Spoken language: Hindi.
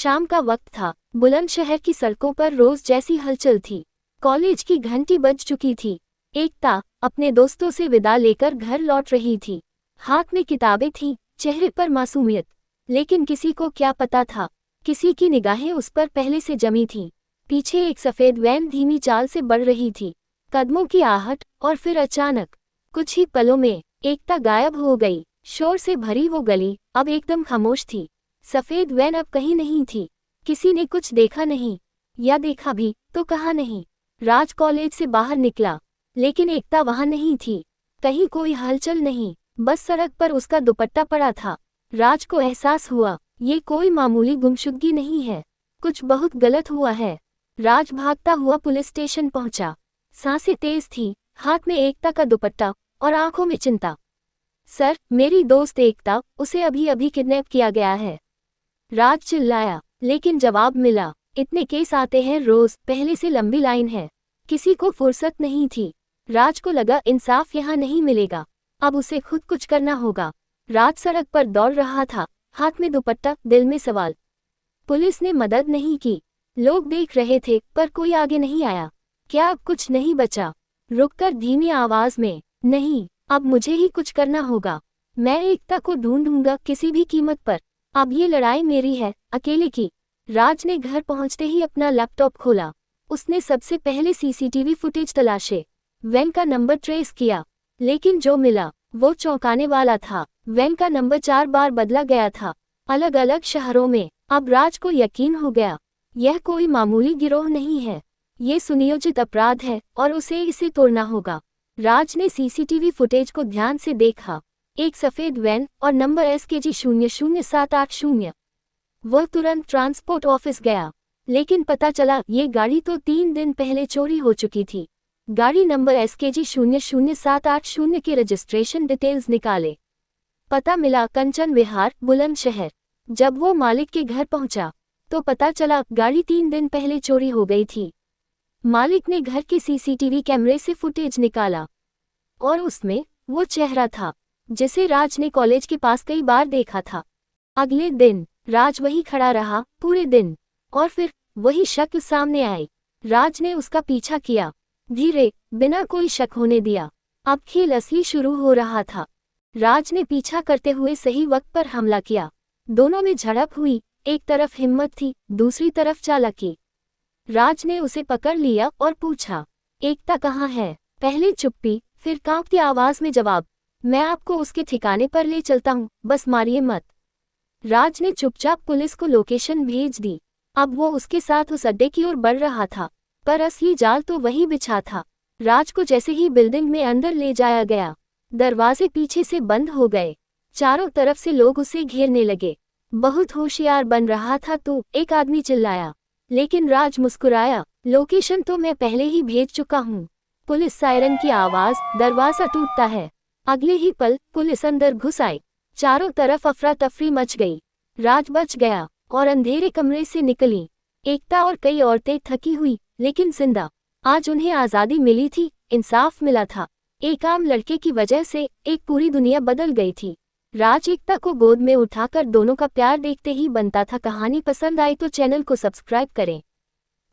शाम का वक्त था। बुलंदशहर की सड़कों पर रोज जैसी हलचल थी। कॉलेज की घंटी बज चुकी थी। एकता अपने दोस्तों से विदा लेकर घर लौट रही थी। हाथ में किताबें थीं, चेहरे पर मासूमियत। लेकिन किसी को क्या पता था, किसी की निगाहें उस पर पहले से जमी थीं। पीछे एक सफ़ेद वैन धीमी चाल से बढ़ रही थी। कदमों की आहट, और फिर अचानक कुछ ही पलों में एकता गायब हो गई। शोर से भरी वो गली अब एकदम खामोश थी। सफ़ेद वैन अब कहीं नहीं थी। किसी ने कुछ देखा नहीं, या देखा भी तो कहा नहीं। राज कॉलेज से बाहर निकला, लेकिन एकता वहां नहीं थी। कहीं कोई हलचल नहीं, बस सड़क पर उसका दुपट्टा पड़ा था। राज को एहसास हुआ, ये कोई मामूली गुमशुदगी नहीं है, कुछ बहुत गलत हुआ है। राज भागता हुआ पुलिस स्टेशन पहुंचा। सांसें तेज थी, हाथ में एकता का दुपट्टा और आंखों में चिंता। सर, मेरी दोस्त एकता, उसे अभी अभी किडनैप किया गया है। राज चिल्लाया, लेकिन जवाब मिला, इतने केस आते हैं रोज, पहले से लंबी लाइन है, किसी को फुर्सत नहीं थी। राज को लगा इंसाफ यहाँ नहीं मिलेगा, अब उसे खुद कुछ करना होगा। राज सड़क पर दौड़ रहा था, हाथ में दुपट्टा, दिल में सवाल। पुलिस ने मदद नहीं की, लोग देख रहे थे पर कोई आगे नहीं आया। क्या अब कुछ नहीं बचा? रुककर धीमी आवाज में, नहीं, अब मुझे ही कुछ करना होगा। मैं एकता को ढूंढूंगा किसी भी कीमत पर। अब ये लड़ाई मेरी है, अकेले की। राज ने घर पहुंचते ही अपना लैपटॉप खोला। उसने सबसे पहले सीसीटीवी फुटेज तलाशे, वैन का नंबर ट्रेस किया, लेकिन जो मिला वो चौंकाने वाला था। वैन का नंबर 4 बार बदला गया था, अलग अलग शहरों में। अब राज को यकीन हो गया, यह कोई मामूली गिरोह नहीं है, ये सुनियोजित अपराध है और उसे इसे तोड़ना होगा। राज ने सीसीटीवी फुटेज को ध्यान से देखा। एक सफ़ेद वैन और नंबर SKG 00780। वह तुरंत ट्रांसपोर्ट ऑफिस गया, लेकिन पता चला ये गाड़ी तो 3 दिन पहले चोरी हो चुकी थी। गाड़ी नंबर SKG 00780 के रजिस्ट्रेशन डिटेल्स निकाले। पता मिला कंचन विहार, बुलंदशहर। जब वो मालिक के घर पहुंचा तो पता चला गाड़ी 3 दिन पहले चोरी हो गई थी। मालिक ने घर के सीसीटीवी कैमरे से फुटेज निकाला और उसमें वो चेहरा था जिसे राज ने कॉलेज के पास कई बार देखा था। अगले दिन राज वहीं खड़ा रहा पूरे दिन, और फिर वही शक सामने आई। राज ने उसका पीछा किया, धीरे, बिना कोई शक होने दिया। अब खेल असली शुरू हो रहा था। राज ने पीछा करते हुए सही वक्त पर हमला किया। दोनों में झड़प हुई, एक तरफ हिम्मत थी, दूसरी तरफ चालाकी। राज ने उसे पकड़ लिया और पूछा, एकता कहाँ है? पहले चुप्पी, फिर कांपती आवाज में जवाब, मैं आपको उसके ठिकाने पर ले चलता हूँ, बस मारिए मत। राज ने चुपचाप पुलिस को लोकेशन भेज दी। अब वो उसके साथ उस अड्डे की ओर बढ़ रहा था, पर असली जाल तो वहीं बिछा था। राज को जैसे ही बिल्डिंग में अंदर ले जाया गया, दरवाजे पीछे से बंद हो गए। चारों तरफ से लोग उसे घेरने लगे। बहुत होशियार बन रहा था तू, एक आदमी चिल्लाया, लेकिन राज मुस्कुराया, लोकेशन तो मैं पहले ही भेज चुका हूँ। पुलिस सायरन की आवाज, दरवाजा टूटता है। अगले ही पल पुलिस अंदर घुस आई। चारों तरफ अफरा तफरी मच गई। राज बच गया और अंधेरे कमरे से निकली। एकता और कई औरतें थकी हुई लेकिन जिंदा। आज उन्हें आज़ादी मिली थी, इंसाफ मिला था। एक आम लड़के की वजह से एक पूरी दुनिया बदल गई थी। राज एकता को गोद में उठाकर दोनों का प्यार देखते ही बनता था। कहानी पसंद आई तो चैनल को सब्सक्राइब करें।